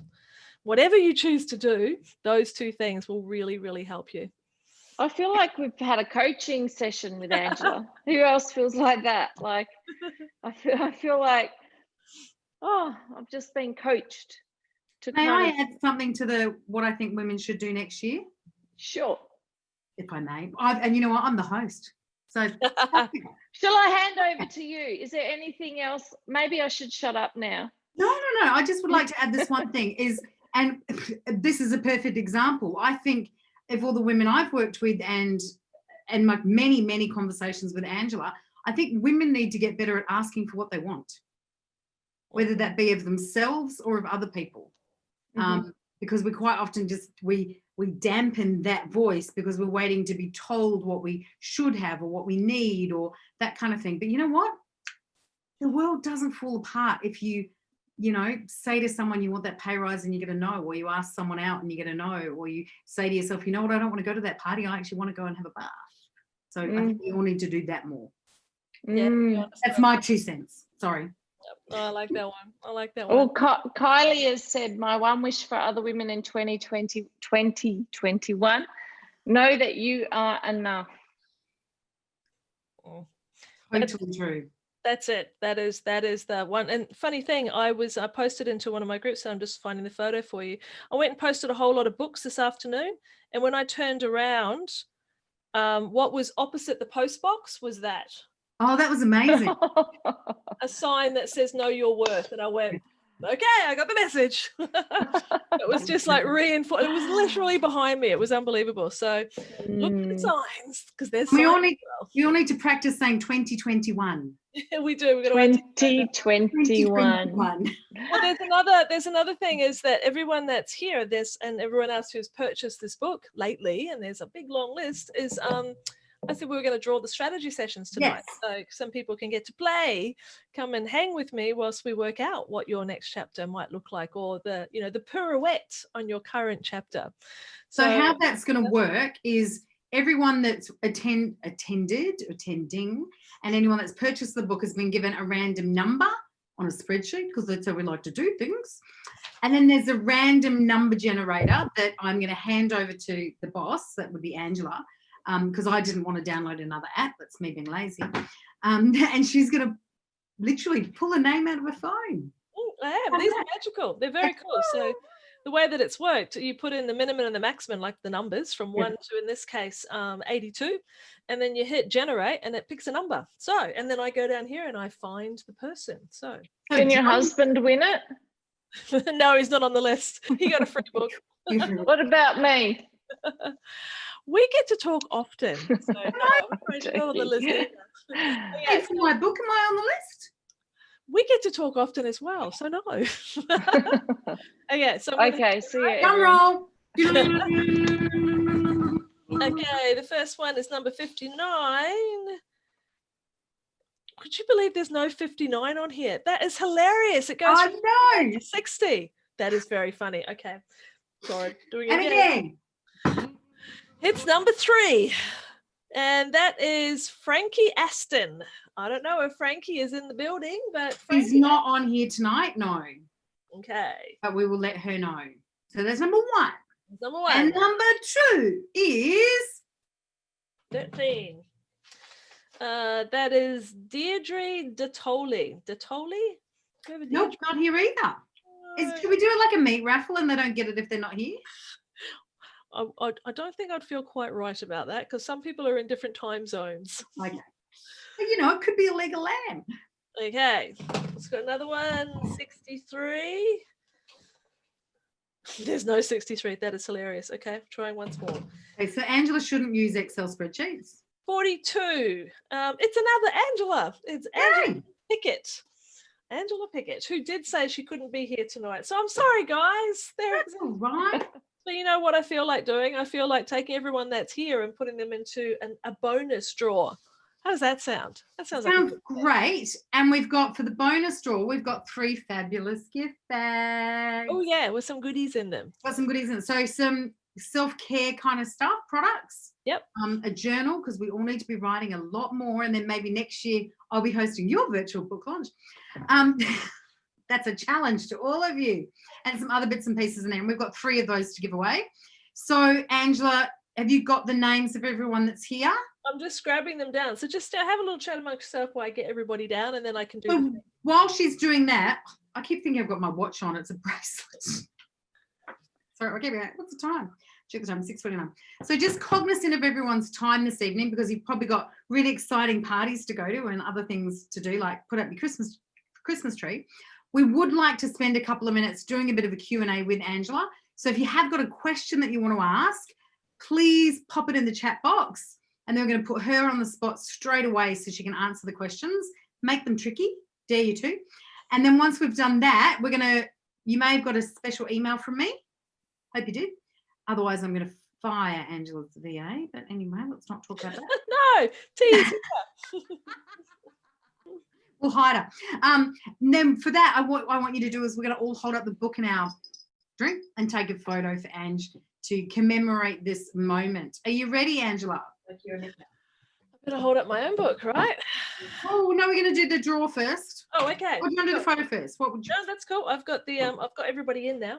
whatever you choose to do, those two things will really, really help you. I feel like we've had a coaching session with Angela. Who else feels like that? Like, I feel like, oh, I've just been coached to May kind I of. add something to what I think women should do next year? Sure. If I may. And you know what? I'm the host. So shall I hand over to you? Is there anything else? Maybe I should shut up now. No. I just would like to add this one thing and this is a perfect example. I think of all the women I've worked with and my many conversations with Angela, I think women need to get better at asking for what they want, whether that be of themselves or of other people. Because we quite often just, we dampen that voice because we're waiting to be told what we should have or what we need or that kind of thing. But you know what? The world doesn't fall apart if you say to someone you want that pay rise and you get a no, or you ask someone out and you get a no, or you say to yourself, you know what, I don't want to go to that party, I actually want to go and have a bath. So I think we all need to do that more. Yeah, that's my 2 cents. Sorry. Oh, I like that one. Well, Kylie has said, my one wish for other women in 2021, know that you are enough. Totally true. That's it. That is the one. And funny thing, I posted into one of my groups, so I'm just finding the photo for you. I went and posted a whole lot of books this afternoon. And when I turned around, what was opposite the post box was that. Oh, that was amazing. A sign that says know your worth. And I went, okay, I got the message. It was just like reinforced. It was literally behind me. It was unbelievable. So look for the signs, because there's we all need to practice saying 2021. We do. We're 2021. Well, there's another thing is that everyone that's here, and everyone else who's purchased this book lately, and there's a big long list, is I said we were going to draw the strategy sessions tonight. Yes. So some people can get to play, come and hang with me whilst we work out what your next chapter might look like, or the pirouette on your current chapter. So how that's going to work is everyone that's attending, and anyone that's purchased the book has been given a random number on a spreadsheet, because that's how we like to do things. And then there's a random number generator that I'm going to hand over to the boss. That would be Angela. Because I didn't want to download another app. That's me being lazy. And she's going to literally pull a name out of her phone. These are magical. They're very cool. So the way that it's worked, you put in the minimum and the maximum, like the numbers from 1 to, in this case, 82. And then you hit generate and it picks a number. So, and then I go down here and I find the person. So. Can your husband win it? No, he's not on the list. He got a free book. What about me? We get to talk often. So no, I'm afraid you're not on the list either. Hey, for my book, am I on the list? We get to talk often as well, so no. Okay, so see you. Drum roll. Okay, the first one is number 59. Could you believe there's no 59 on here? That is hilarious. It goes from 60. That is very funny. Okay, sorry. Doing it again. It's number 3, and that is Frankie Aston. I don't know if Frankie is in the building, but She's not on here tonight, no. Okay. But we will let her know. So that's number 1. Number 1. And number 2 is 13. That is Deirdre Detoli. Detoli? nope, not here either. Should we do it like a meat raffle and they don't get it if they're not here? I don't think I'd feel quite right about that because some people are in different time zones. Okay. But, you know, it could be a leg of lamb. Okay, let's go another one. 63. There's no 63. That is hilarious. Okay, trying once more. Okay, so Angela shouldn't use Excel spreadsheets. 42. It's another Angela. It's Angela Yay! Pickett. Angela Pickett, who did say she couldn't be here tonight. So I'm sorry, guys. That's all right. So you know what I feel like doing? I feel like taking everyone that's here and putting them into a bonus draw. How does that sound? That sounds like great. And we've got, for the bonus draw, we've got 3 fabulous gift bags. Oh yeah, with some goodies in them. Got some goodies in it. So some self-care kind of stuff, products. Yep. A journal, because we all need to be writing a lot more. And then maybe next year I'll be hosting your virtual book launch. That's a challenge to all of you. And some other bits and pieces in there. And we've got 3 of those to give away. So Angela, have you got the names of everyone that's here? I'm just grabbing them down. So just have a little chat amongst yourself while I get everybody down, and then I can do. So while she's doing that, I keep thinking I've got my watch on. It's a bracelet. Sorry, okay, what's the time? Check the time, 6:29. So just cognizant of everyone's time this evening, because you've probably got really exciting parties to go to and other things to do, like put up your Christmas tree. We would like to spend a couple of minutes doing a bit of a Q&A with Angela. So if you have got a question that you want to ask, please pop it in the chat box. And then we're going to put her on the spot straight away so she can answer the questions, make them tricky, dare you to. And then once we've done that, we're going to, you may have got a special email from me. Hope you did. Otherwise, I'm going to fire Angela's VA. But anyway, let's not talk about that. No, tease. We'll hide her. And then for that, what I want you to do is we're going to all hold up the book in our drink and take a photo for Ange to commemorate this moment. Are you ready, Angela? I better hold up my own book, right? Oh no, we're going to do the draw first. Oh, okay. Or do you want to do the photo first? What would you? No, that's cool. I've got the I've got everybody in now.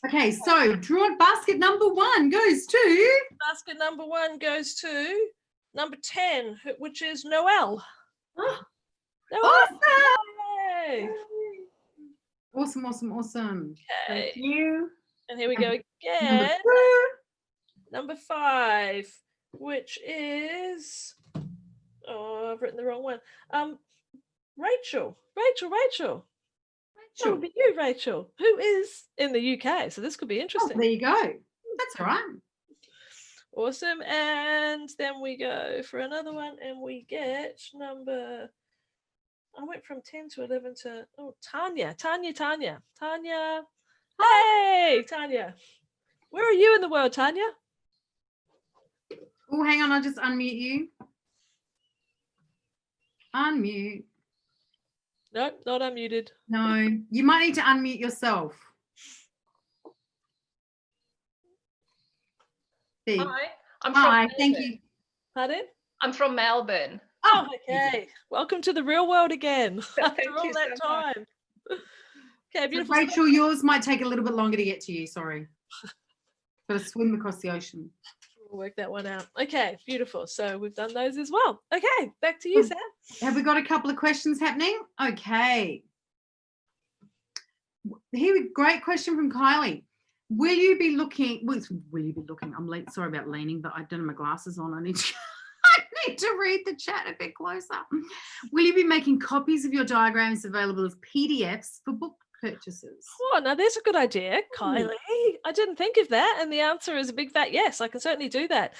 Okay, so draw basket number 1 goes to. Basket number 1 goes to number 10, which is Noelle. Oh, Noelle. Yay. Awesome, awesome, awesome. Okay. Thank you. And here we go again. Number 5, which is, oh, I've written the wrong one. Rachel. That would be you, Rachel, who is in the UK. So this could be interesting. Oh, there you go. That's all right. Awesome. And then we go for another one and we get number, I went from 10 to 11 to, oh, Tanya. Hey, Tanya. Where are you in the world, Tanya? Oh, hang on. I'll just unmute you. Unmute. Nope, not unmuted. No, you might need to unmute yourself. There. Hi, Hi, thank you. Pardon? I'm from Melbourne. Oh, okay. Welcome to the real world again. After Thank all you that so much. time. Okay, beautiful. So Rachel, yours might take a little bit longer to get to you. Sorry. Got to swim across the ocean. We'll work that one out. Okay, beautiful. So we've done those as well. Okay, back to you, Sam. Have we got a couple of questions happening? Okay. Here, great question from Kylie. Will you be looking? I'm late. Sorry about leaning, but I don't have my glasses on. I need to read the chat a bit closer. Will you be making copies of your diagrams available as PDFs for book purchases? Oh, now there's a good idea, Kylie. I didn't think of that. And the answer is a big fat yes, I can certainly do that.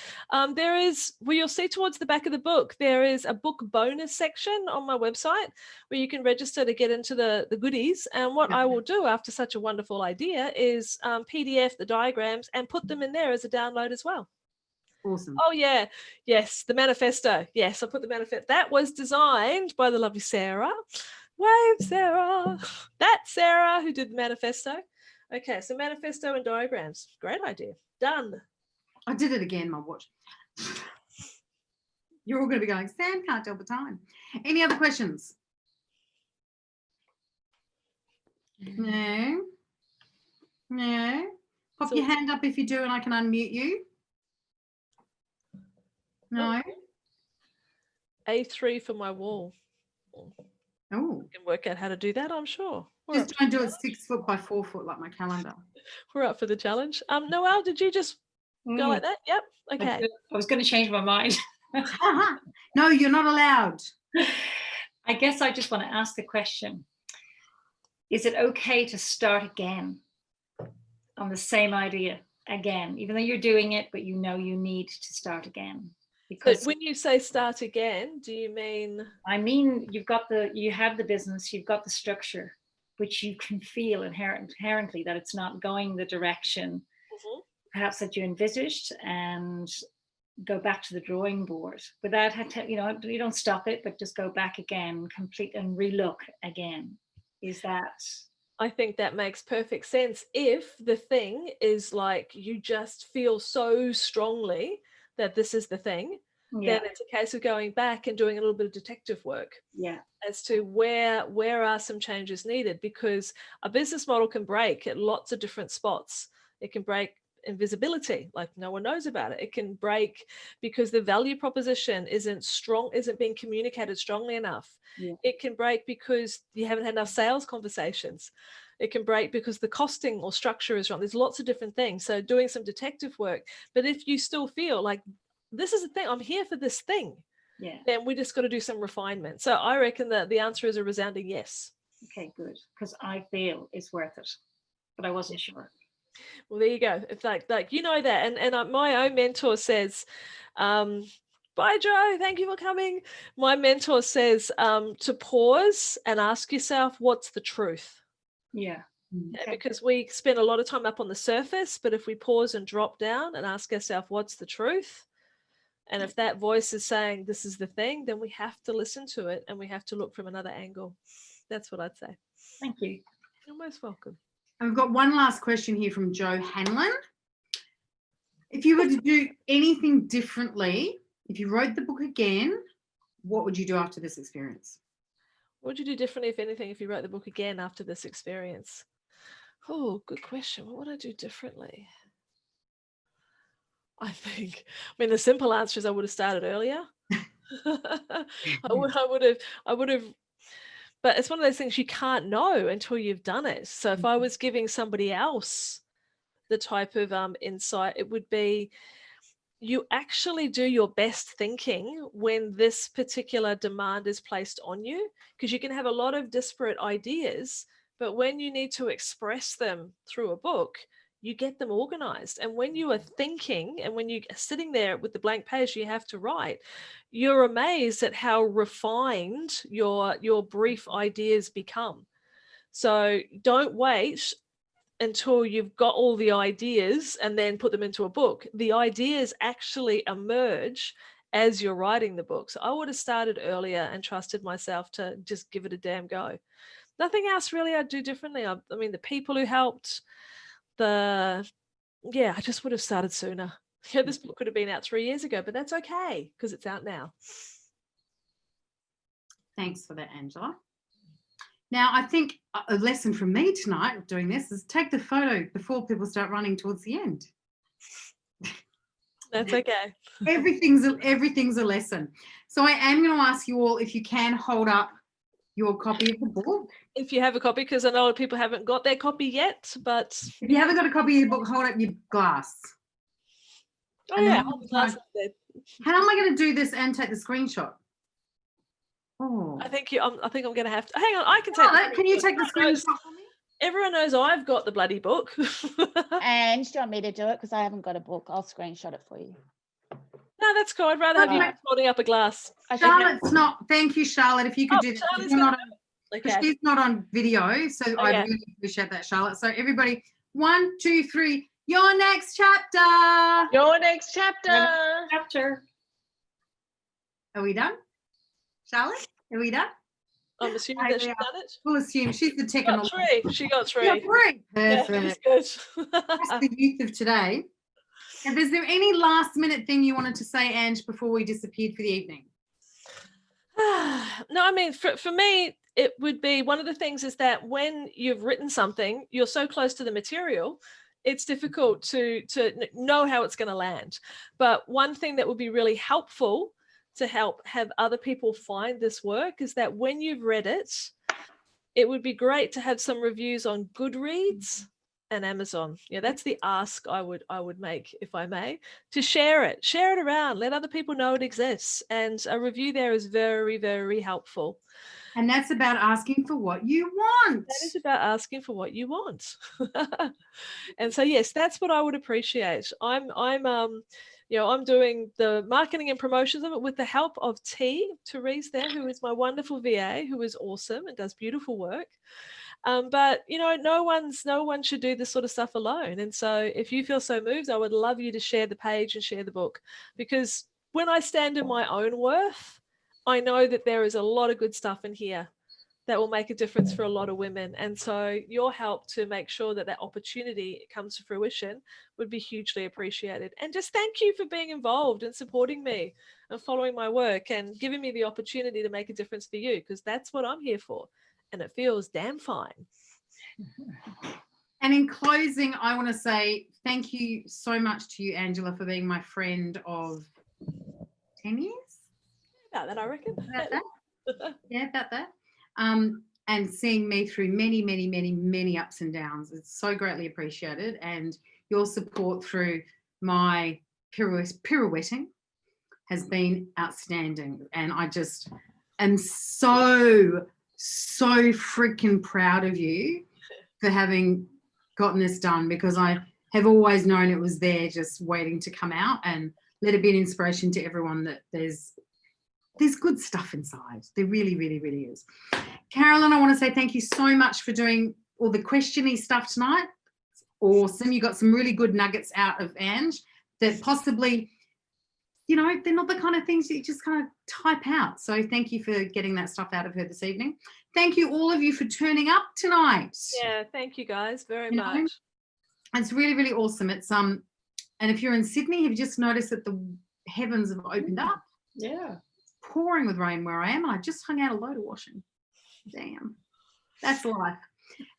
There is, well, you'll see towards the back of the book, there is a book bonus section on my website where you can register to get into the goodies. And what I will do after such a wonderful idea is PDF the diagrams and put them in there as a download as well. Awesome. Oh, yeah. Yes, the manifesto. Yes, I put the manifesto. That was designed by the lovely Sarah. Wave, Sarah. That's Sarah who did the manifesto. Okay, so manifesto and diagrams. Great idea. Done. I did it again, my watch. You're all going to be going, Sam can't tell the time. Any other questions? No. Pop Pop your hand up if you do and I can unmute you. No? A3 for my wall. Oh. You can work out how to do that, I'm sure. Just don't do it 6 foot by 4 foot like my calendar. We're up for the challenge. Noelle, did you just go like that? Yep. Okay. I was going to change my mind. No, you're not allowed. I guess I just want to ask the question. Is it okay to start again on the same idea again, even though you're doing it, but you know you need to start again? Because when you say start again, do you mean? I mean, you have the business, you've got the structure, which you can feel inherently that it's not going the direction perhaps that you envisaged, and go back to the drawing board without you don't stop it, but just go back again, complete and relook again. Is that? I think that makes perfect sense if the thing is like you just feel so strongly that this is the thing, then it's a case of going back and doing a little bit of detective work as to where are some changes needed, because a business model can break at lots of different spots. It can break in visibility, like no one knows about it. It can break because the value proposition isn't being communicated strongly enough. It can break because you haven't had enough sales conversations. It can break because the costing or structure is wrong. There's lots of different things. So doing some detective work. But if you still feel like this is the thing, I'm here for this thing, then we just got to do some refinement. So I reckon that the answer is a resounding yes. Okay, good, because I feel it's worth it, but I wasn't sure. Well, there you go. It's like you know that, and my own mentor says, "Bye, Joe. Thank you for coming." My mentor says to pause and ask yourself, "What's the truth?" Yeah. Okay. Because we spend a lot of time up on the surface, but if we pause and drop down and ask ourselves, "What's the truth?" And if that voice is saying this is the thing, then we have to listen to it and we have to look from another angle. That's what I'd say. Thank you. You're most welcome. I've got one last question here from Joe Hanlon. If you were to do anything differently, if you wrote the book again, what would you do after this experience? What would you do differently, if anything, if you wrote the book again after this experience? Oh, good question. What would I do differently? I mean, the simple answer is I would have started earlier. I would have, but it's one of those things you can't know until you've done it. So if I was giving somebody else the type of insight, it would be, you actually do your best thinking when this particular demand is placed on you, because you can have a lot of disparate ideas, but when you need to express them through a book, you get them organized. And when you are thinking and when you're sitting there with the blank page you have to write, you're amazed at how refined your brief ideas become. So don't wait until you've got all the ideas and then put them into a book. The ideas actually emerge as you're writing the book. So I would have started earlier and trusted myself to just give it a damn go. Nothing else really I'd do differently. I mean, the people who helped, I just would have started sooner. Yeah, this book could have been out 3 years ago, but that's okay because it's out now. Thanks for that, Angela. Now, I think a lesson from me tonight of doing this is take the photo before people start running towards the end. That's okay. Everything's a lesson. So I am going to ask you all if you can hold up your copy of the book. If you have a copy, because I know people haven't got their copy yet, but... If you haven't got a copy of the book, hold up your glass. Oh, yeah. Hold the glass. How am I going to do this and take the screenshot? Oh. I think I'm going to have to... Hang on, I can take Can you take the screenshot for me? Everyone knows I've got the bloody book. And do you want me to do it? Because I haven't got a book. I'll screenshot it for you. No, that's cool. I'd rather have you holding up a glass. Charlotte's not. Thank you, Charlotte. If you could do that. She's not on video, so I really appreciate that, Charlotte. So everybody, 1, 2, 3. Your next chapter. Your next chapter. Are we done? Charlotte, are we done? I'm assuming that she's done it. We'll assume she's the technical. She got 3. She got 3. Perfect. Yeah, that's the youth of today. And is there any last minute thing you wanted to say, Ange, before we disappeared for the evening? No, I mean, for me, it would be, one of the things is that when you've written something, you're so close to the material, it's difficult to know how it's going to land. But one thing that would be really helpful to help have other people find this work is that when you've read it, it would be great to have some reviews on Goodreads and Amazon. Yeah, that's the ask I would make, if I may, to share it around, let other people know it exists. And a review there is very, very helpful. And that's about asking for what you want. That is about asking for what you want. And so, yes, that's what I would appreciate. I'm doing the marketing and promotions of it with the help of Therese there, who is my wonderful VA, who is awesome and does beautiful work. But no one should do this sort of stuff alone. And so if you feel so moved, I would love you to share the page and share the book, because when I stand in my own worth, I know that there is a lot of good stuff in here that will make a difference for a lot of women. And so your help to make sure that that opportunity comes to fruition would be hugely appreciated. And just thank you for being involved and supporting me and following my work and giving me the opportunity to make a difference for you, because that's what I'm here for. And it feels damn fine. And in closing, I want to say thank you so much to you, Angela, for being my friend of 10 years. About that, I reckon. About that. Yeah, about that. And seeing me through many, many, many, many ups and downs. It's so greatly appreciated. And your support through my pirouetting has been outstanding. And I just am so freaking proud of you for having gotten this done, because I have always known it was there just waiting to come out, and let it be an inspiration to everyone that there's good stuff inside. There really, really, really is. Carolyn, I want to say thank you so much for doing all the questiony stuff tonight. It's awesome. You got some really good nuggets out of Ange that possibly, they're not the kind of things that you just kind of type out. So thank you for getting that stuff out of her this evening. Thank you, all of you, for turning up tonight. Yeah, thank you guys very much. It's really, really awesome. It's and if you're in Sydney, have you just noticed that the heavens have opened up? Yeah. It's pouring with rain where I am, and I just hung out a load of washing. Damn. That's life.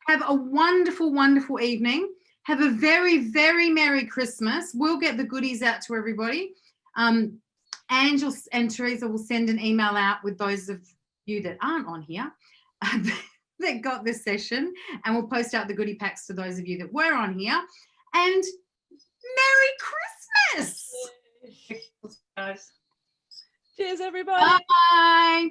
Have a wonderful, wonderful evening. Have a very, very Merry Christmas. We'll get the goodies out to everybody. Angela and Teresa will send an email out with those of you that aren't on here that got this session, and we'll post out the goodie packs to those of you that were on here. And Merry Christmas. Guys. Cheers, everybody. Bye.